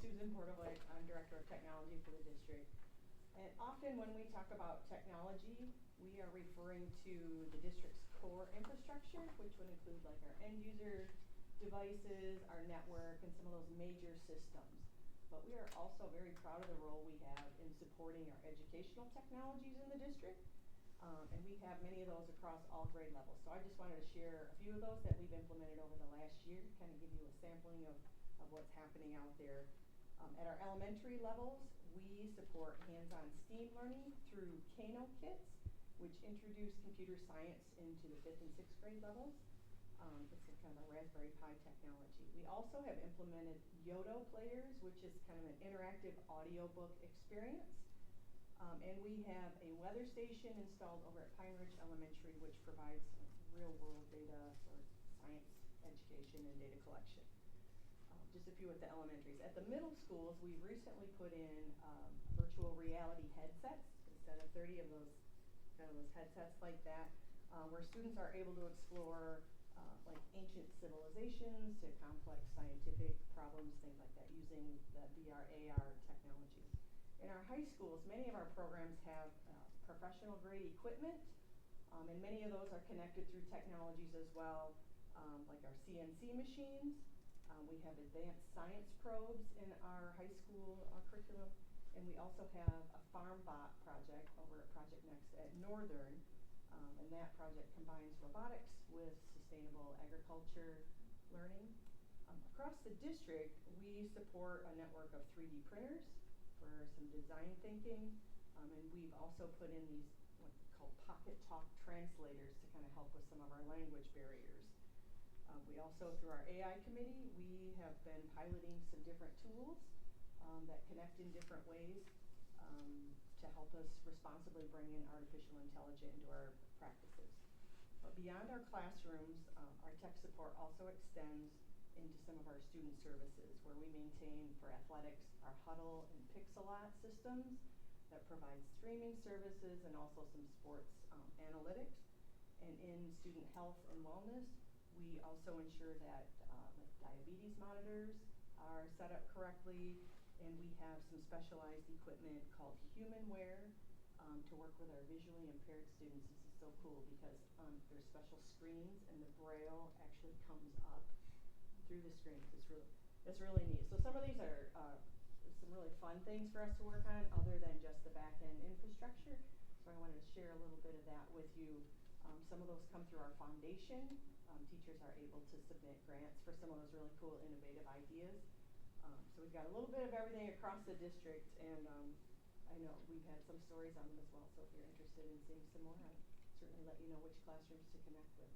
Susan Portovic. I'm Director of Technology for the district. And often when we talk about technology, we are referring to the district's core infrastructure, which would include like our end user devices, our network, and some of those major systems. But we are also very proud of the role we have in supporting our educational technologies in the district. And we have many of those across all grade levels. So I just wanted to share a few of those that we've implemented over the last year, kind of give you a sampling of what's happening out there. At our elementary levels, we support hands-on STEAM learning through Kano kits, which introduce computer science into the 5th and 6th grade levels. It's a kind of a Raspberry Pi technology. We also have implemented Yodo players, which is kind of an interactive audiobook experience. And we have a weather station installed over at Pine Ridge Elementary, which provides real-world data for science education and data collection. Just a few at the elementaries. At the middle schools, we recently put in virtual reality headsets instead of 30 of those headsets like that, where students are able to explore like ancient civilizations to complex scientific problems, things like that, using the VR, AR technology. In our high schools, many of our programs have professional grade equipment, and many of those are connected through technologies as well, like our CNC machines. We have advanced science probes in our high school curriculum, and we also have a farm bot project over at Project Next at Northern, and that project combines robotics with sustainable agriculture learning. Across the district, we support a network of 3D printers for some design thinking, and we've also put in these what we call pocket talk translators to kind of help with some of our language barriers. We also, through our AI committee, we have been piloting some different tools that connect in different ways to help us responsibly bring in artificial intelligence into our practices. But beyond our classrooms, our tech support also extends into some of our student services, where we maintain for athletics our Huddle and Pixelot systems that provide streaming services and also some sports analytics. And in student health and wellness, we also ensure that like diabetes monitors are set up correctly, and we have some specialized equipment called HumanWare to work with our visually impaired students. This is so cool because there's special screens, and the braille actually comes up through the screens. It's really neat. So some of these are some really fun things for us to work on, other than just the back end infrastructure. So I wanted to share a little bit of that with you. Some of those come through our foundation. Teachers are able to submit grants for some of those really cool, innovative ideas. So we've got a little bit of everything across the district, and I know we've had some stories on them as well. So if you're interested in seeing some more, I'll certainly let you know which classrooms to connect with.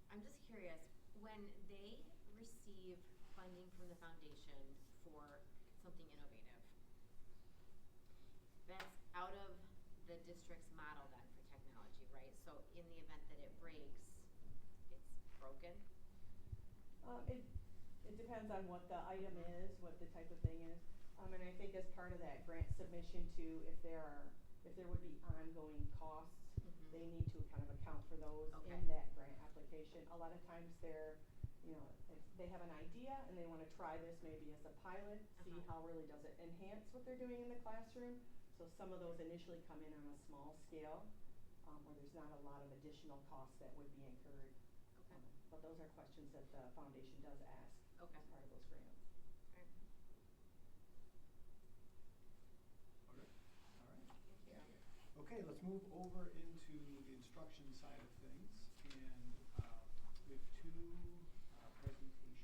I'm just curious, when they receive funding from the foundation for something innovative, that's out of the district's model then for technology, right? So in the event that it breaks, it's broken? It depends on what the item is, what the type of thing is. And I think as part of that grant submission too, if there would be ongoing costs, they need to kind of account for those in that grant application. A lot of times if they have an idea and they want to try this maybe as a pilot, see how really does it enhance what they're doing in the classroom. So some of those initially come in on a small scale, where there's not a lot of additional costs that would be incurred. Okay. But those are questions that the foundation does ask as part of those grants. Okay. Okay. All right. Thank you. Okay, let's move over into the instruction side of things, and we have two presentations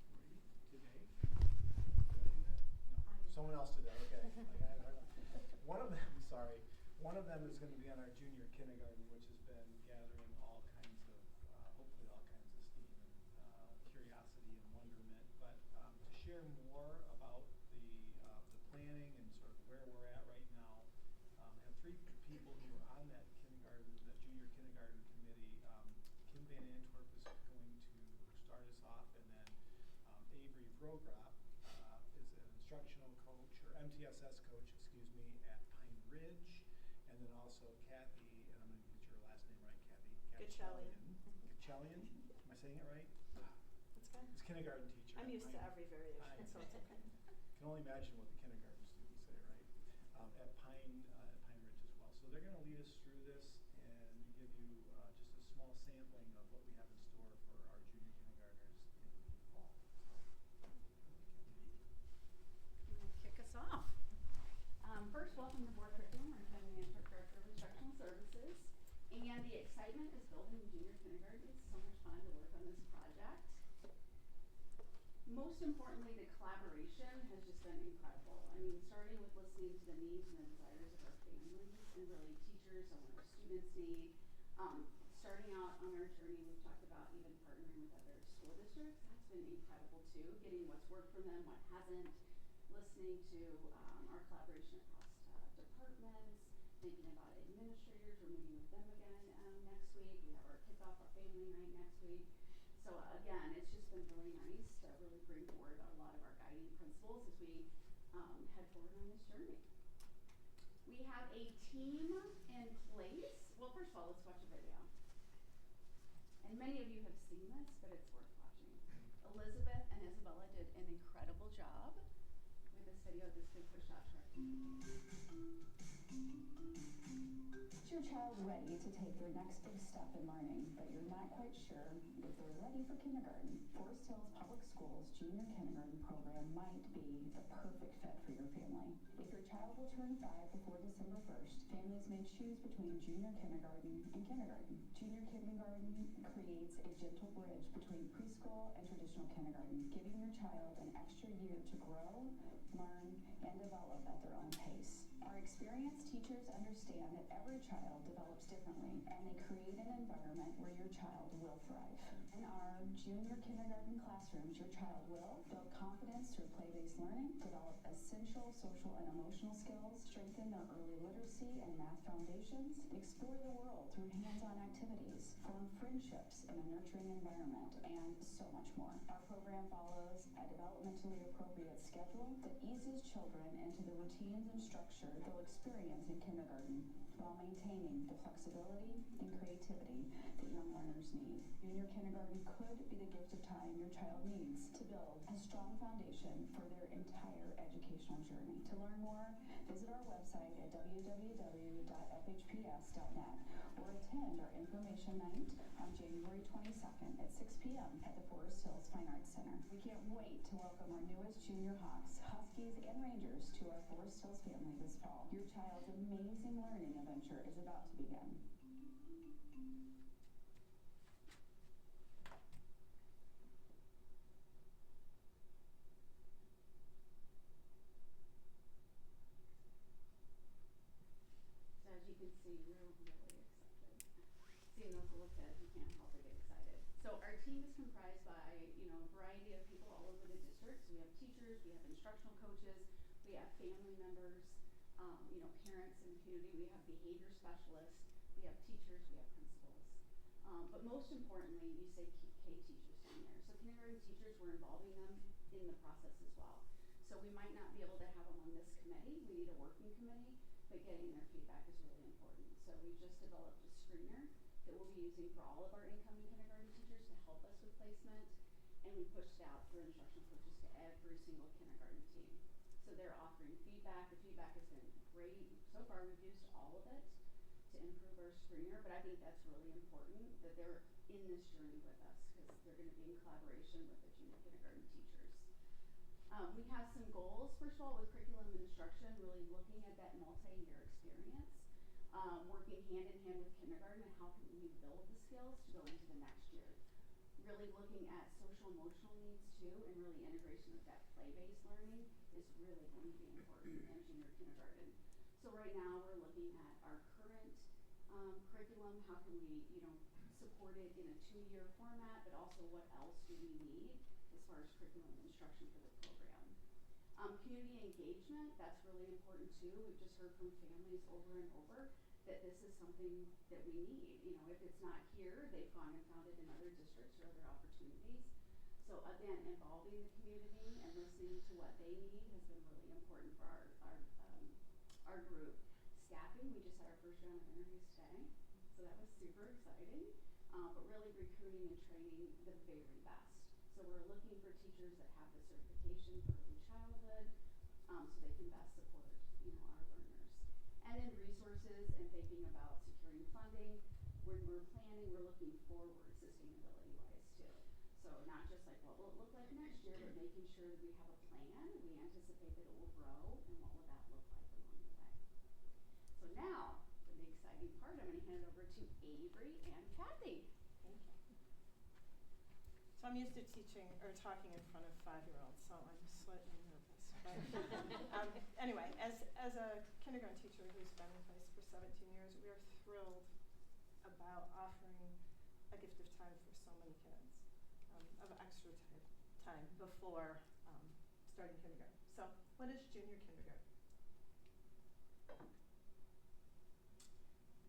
for you today. Did I do that? No. Someone else did that. Okay. One of them is going to be on our junior kindergarten, which has been gathering all kinds of, hopefully all kinds of steam and curiosity and wonderment. But to share more about the planning and sort of where we're at right now, I have three people who are on that junior kindergarten committee. Kim Van Antwerp is going to start us off, and then Avery Vrogrop is an instructional coach, or MTSS coach, at Pine Ridge. And then also Kathy, and I'm going to get your last name right, Kathy. Gachellian. Gachellian. Am I saying it right? That's Jessica? It's kindergarten teacher. I'm used to every variation, Pine. so it's okay. Can only imagine what the kindergarten students say, right? At Pine Ridge as well. So they're going to lead us through this and give you just a small sampling of what we have in store for our junior kindergartners in the fall. Kick us off. First, welcome to Board Curriculum. I'm Jen Manford, Director of Instructional Services. And the excitement is building in junior kindergarten. It's so much fun to work on this project. Most importantly, the collaboration has just been incredible. I mean, starting with listening to the needs and the desires of our families and really teachers and what our students need. Starting out on our journey, we've talked about even partnering with other school districts. That's been incredible too, getting what's worked for them, what hasn't, listening to our collaboration across departments, thinking about administrators. We're meeting with them again next week. We have our kickoff, our family night next week. So again, it's just been really nice to really bring forward a lot of our guiding principles as we head forward on this journey. We have a team in place. Well, first of all, let's watch a video. And many of you have seen this, but it's worth watching. Elizabeth and Isabella did an incredible job with this video that's been pushed out to our team. Is your child ready to take their next big step in learning, but you're not quite sure if they're ready for kindergarten? Forest Hills Public Schools Junior Kindergarten program might be the perfect fit for your family. If your child will turn 5 before December 1st, families may choose between junior kindergarten and kindergarten. Junior kindergarten creates a gentle bridge between preschool and traditional kindergarten, giving your child an extra year to grow, learn, and develop at their own pace. Our experienced teachers understand that every child develops differently, and they create an environment where your child will thrive. In our junior kindergarten classrooms, your child will build confidence through play-based learning, develop essential social and emotional skills, strengthen their early literacy and math foundations, explore the world through hands-on activities, form friendships in a nurturing environment, and so much more. Our program follows a developmentally appropriate schedule that eases children into the routines and structure they'll experience in kindergarten while maintaining the flexibility and creativity that young learners need. Junior kindergarten could be the gift of time your child needs to build a strong foundation for their entire educational journey. To learn more, visit our website at www.fhps.net or attend our information night on January 22nd at 6 p.m. at the Forest Hills Fine Arts Center. We can't wait to welcome our newest junior Hawks, Huskies, and Rangers to our Forest Hills family this fall. Your child's amazing learning adventure is about to begin. So as you can see, we're really excited. Seeing those little kids, you can't help but get excited. So our team is comprised by, a variety of people all over the district. So we have teachers, we have instructional coaches, we have family members, parents in the community, we have behavior specialists, we have teachers, we have principals. But most importantly, you say K teachers in there. So kindergarten teachers, we're involving them in the process as well. So we might not be able to have them on this committee. We need a working committee, but getting their feedback is really important. So we just developed a screener that we'll be using for all of our incoming kindergarten teachers to help us with placement. And we pushed it out through instructional coaches to every single kindergarten team. So they're offering feedback. The feedback has been great. So far, we've used all of it to improve our screener, but I think that's really important that they're in this journey with us because they're going to be in collaboration with the junior kindergarten teachers. We have some goals, first of all, with curriculum and instruction, really looking at that multi-year experience, working hand in hand with kindergarten and how can we build the skills to go into the next year. Really looking at social emotional needs too, and really integration of that play-based learning is really going to be important in junior kindergarten. So right now we're looking at our current curriculum, how can we, support it in a 2-year format, but also what else do we need as far as curriculum and instruction for the program. Community engagement, that's really important too. We've just heard from families over and over that this is something that we need. If it's not here, they've gone and found it in other districts or other opportunities. So again, involving the community and listening to what they need has been really important for our group. Staffing, we just had our first round of interviews today, so that was super exciting. But really recruiting and training the very best. So So we're looking for teachers that have the certification for early childhood, so they can best support, our learners. And then resources and thinking about securing funding. When we're planning, we're looking forward sustainability-wise too. So not just like what will it look like next year, but making sure that we have a plan, we anticipate that it will grow, and what will that look like along the way. So now, for the exciting part, I'm going to hand it over to Avery and Kathy. Thank you. So I'm used to teaching or talking in front of 5-year-olds, so I'm slightly nervous. But anyway, as a kindergarten teacher who's been in place for 17 years, we are thrilled about offering a gift of time for so many kids, of extra time before starting kindergarten. So what is junior kindergarten?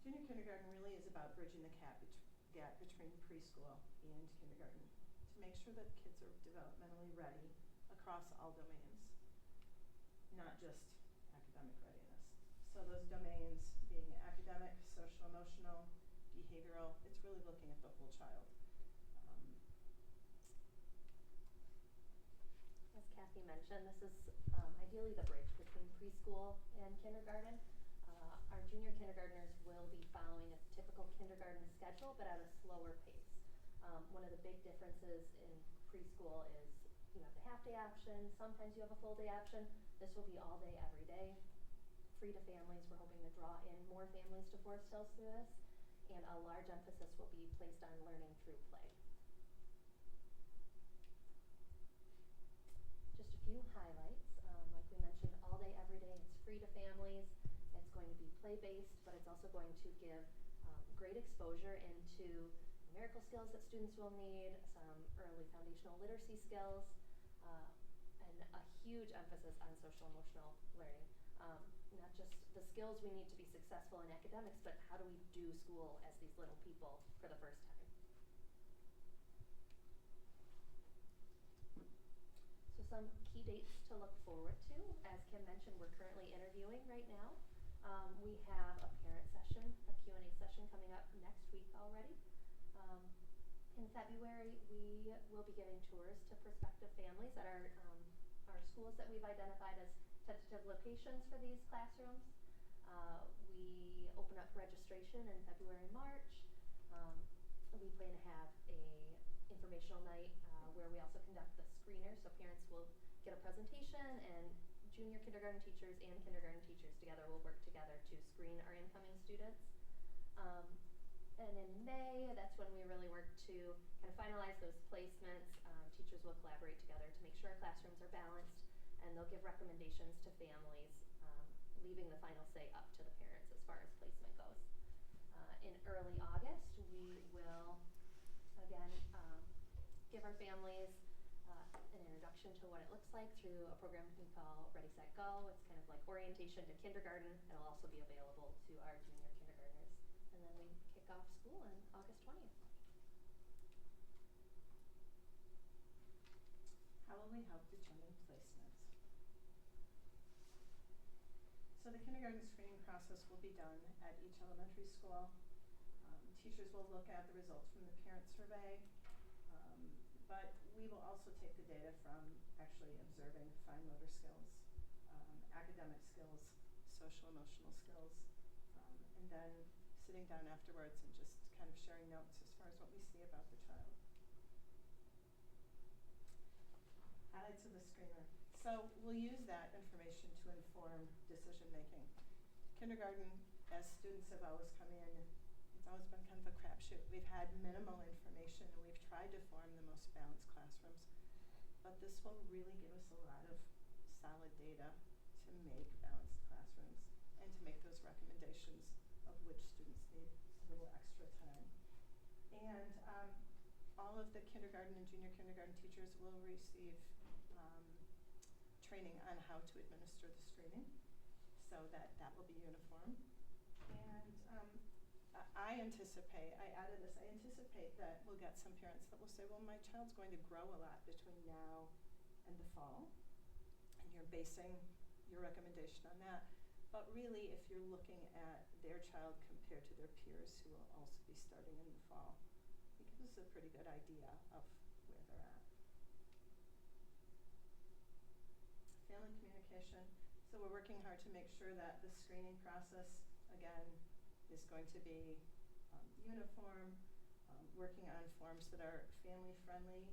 Junior kindergarten really is about bridging the gap between preschool and kindergarten to make sure that kids are developmentally ready across all domains, not just academic readiness. So those domains being academic, social, emotional, behavioral, it's really looking at the whole child. As Kathy mentioned, this is ideally the bridge between preschool and kindergarten. Our junior kindergartners will be following a typical kindergarten schedule, but at a slower pace. One of the big differences in preschool is you have the half-day option, sometimes you have a full-day option. This will be all day, every day, free to families. We're hoping to draw in more families to Forest Hills through this, and a large emphasis will be placed on learning through play. Just a few highlights. Like we mentioned, all day, every day, it's free to families. It's going to be play-based, but it's also going to give great exposure into numerical skills that students will need, some early foundational literacy skills, and a huge emphasis on social emotional learning. Not just the skills we need to be successful in academics, but how do we do school as these little people for the first time. So some key dates to look forward to. As Kim mentioned, we're currently interviewing right now. We have a parent session, a Q&A session coming up next week already. In February, we will be giving tours to prospective families at our schools that we've identified as tentative locations for these classrooms. We open up registration in February, March. We plan to have a informational night where we also conduct the screener, so parents will get a presentation, and junior kindergarten teachers and kindergarten teachers together will work together to screen our incoming students. And in May, that's when we really work to kind of finalize those placements. Teachers will collaborate together to make sure our classrooms are balanced, and they'll give recommendations to families, leaving the final say up to the parents as far as placement goes. In early August, we will, again, give our families an introduction to what it looks like through a program we call Ready, Set, Go. It's kind of like orientation to kindergarten. It'll also be available to our junior kindergartners. And then we kick off school on August 20th. How will we help determine placements? So the kindergarten screening process will be done at each elementary school. Teachers will look at the results from the parent survey, but we will also take the data from actually observing fine motor skills, academic skills, social emotional skills, and then sitting down afterwards and just kind of sharing notes as far as what we see about the child. Highlights of the screener. So we'll use that information to inform decision making. Kindergarten, as students have always come in, it's always been kind of a crapshoot. We've had minimal information and we've tried to form the most balanced classrooms. But this will really give us a lot of solid data to make balanced classrooms and to make those recommendations of which students need a little extra time. And all of the kindergarten and junior kindergarten teachers will receive training on how to administer the screening, so that will be uniform. And I anticipate that we'll get some parents that will say, well, my child's going to grow a lot between now and the fall, and you're basing your recommendation on that. But really, if you're looking at their child compared to their peers who will also be starting in the fall, it gives us a pretty good idea of where they're at. family communication. So we're working hard to make sure that the screening process, again, is going to be uniform, working on forms that are family friendly,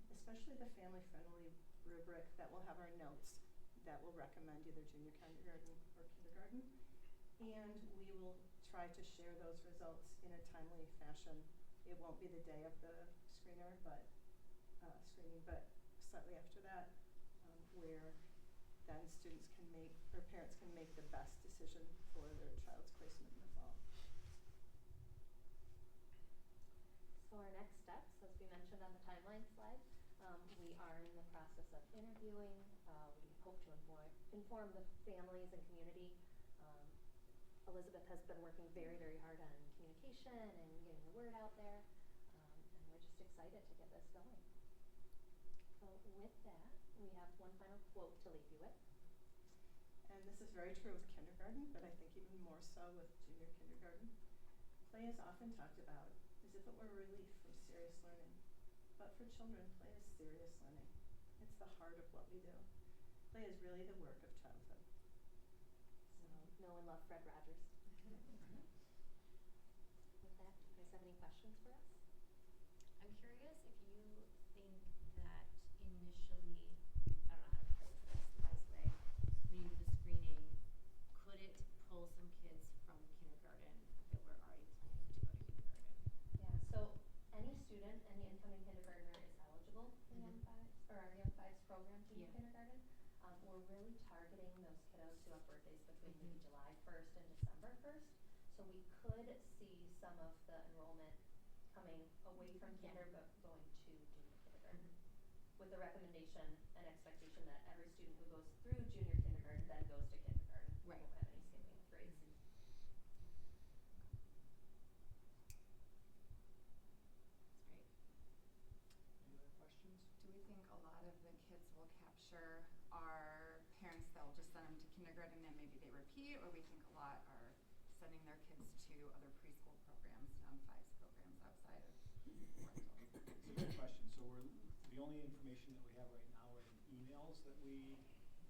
especially the family friendly rubric that will have our notes that will recommend either junior kindergarten or kindergarten. And we will try to share those results in a timely fashion. It won't be the day of the screening, but slightly after that, where then students can make, or parents can make the best decision for their child's placement in the fall. So our next steps, as we mentioned on the timeline slide, we are in the process of interviewing. We hope to inform the families and community. Elizabeth has been working very, very hard on communication and getting the word out there, and we're just excited to get this going. So with that, we have one final quote to leave you with. And this is very true with kindergarten, but I think even more so with junior kindergarten. Play is often talked about as if it were relief from serious learning. But for children, play is serious learning. It's the heart of what we do. Play is really the work of childhood. So know and love Fred Rogers. With that, do you guys have any questions for us? I'm curious if you think that initially, I don't know how to phrase this the best way, when you do the screening, could it pull some kids from kindergarten that were already planning to go to kindergarten? Yeah, so any student, any incoming kindergartner is eligible for Young Fives, or our Young Fives program to do Yeah. kindergarten. We're really targeting those kiddos who have birthdays between maybe July 1st and December 1st. So we could see some of the enrollment coming away from kinder but going to junior kindergarten. With the recommendation and expectation that every student who goes through junior kindergarten then goes to kindergarten. We Right. won't have any skipping of grades. That's great. Any other questions? Do we think a lot of the kids will capture our parents that will just send them to kindergarten and maybe they repeat, or we think a lot are sending their kids to other preschool programs, non-fives programs outside of parental? It's a good question. So the only information that we have right now are in emails that we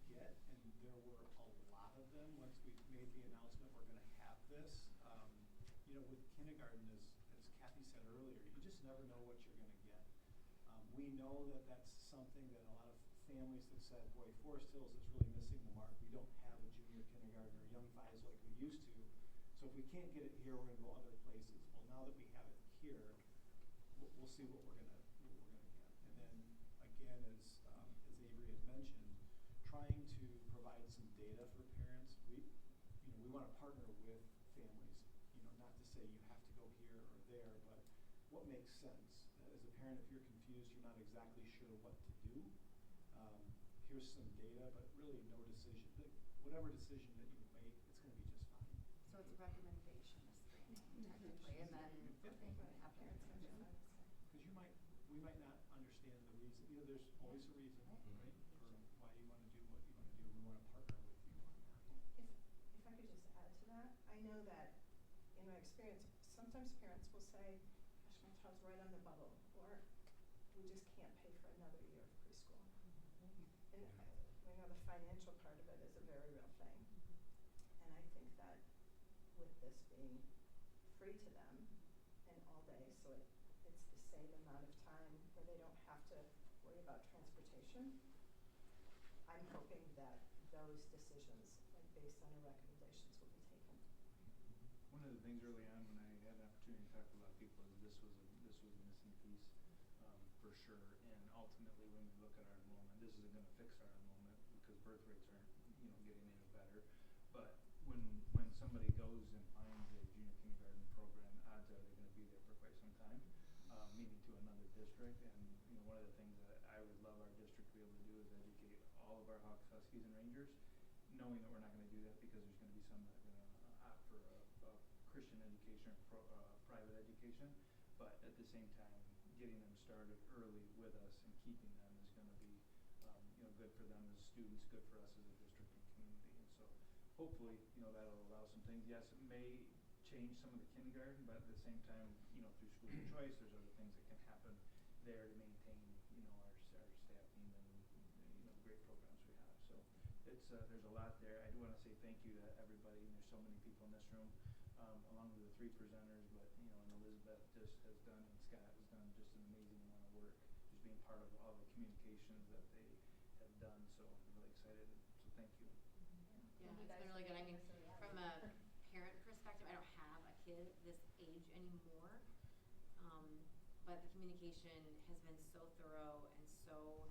get, and there were a lot of them. Once we made the announcement we're going to have this, with kindergarten, as Kathy said earlier, you just never know what you're going to get. We know that that's something that a lot of families have said, boy, Forest Hills is really missing the mark. We don't have a junior kindergarten or Young Fives like we used to. So if we can't get it here, we're going to go other places. Well, now that we have it here, we'll see what we're going to get. And then again, as Avery had mentioned, trying to provide some data for parents. We want to partner with families. Not to say you have to go here or there, but what makes sense. As a parent, if you're confused, you're not exactly sure what to do. Here's some data, but really no decision. Whatever decision that you make, it's going to be just fine. So it's a recommendation of screening technically, and then Yep. they can have their discussion. Because we might not understand the reason. There's always a reason, right, for why you want to do what you want to do. We want to partner with you on that. If I could just add to that, I know that in my experience, sometimes parents will say, gosh, my child's right on the bubble, or we just can't pay for another year of preschool. And I know the financial part of it is a very real thing. And I think that with this being free to them and all day, so it's the same amount of time where they don't have to worry about transportation, I'm hoping that those decisions, like based on our recommendations, will be taken. One of the things early on when I had an opportunity to talk to a lot of people is this was a missing piece, for sure. And ultimately, when we look at our enrollment, this isn't going to fix our enrollment because birth rates aren't, getting any better. But when somebody goes and finds a junior kindergarten program, odds are they're going to be there for quite some time, maybe to another district. And one of the things that I would love our district to be able to do is educate all of our Hawks, Huskies, and Rangers, knowing that we're not going to do that because there's going to be some that are going to opt for a Christian education or private education. But at the same time, getting them started early with us and keeping them is going to be, good for them as students, good for us as a district and community. And so hopefully, that'll allow some things. Yes, it may change some of the kindergarten, but at the same time, through school of choice, there's other things that can happen there to maintain, our staffing and, great great programs we have. So it's there's a lot there. I do want to say thank you to everybody, and there's so many people in this room, along with the 3 presenters, but and Elizabeth just has done, and Scott has done just an amazing amount of work, just being part of all the communications that they have done. So I'm really excited. So thank you. Yeah, Thank you it's guys been really for good. I making mean, this a reality. from a parent perspective, I don't have a kid this age anymore, but the communication has been so thorough and so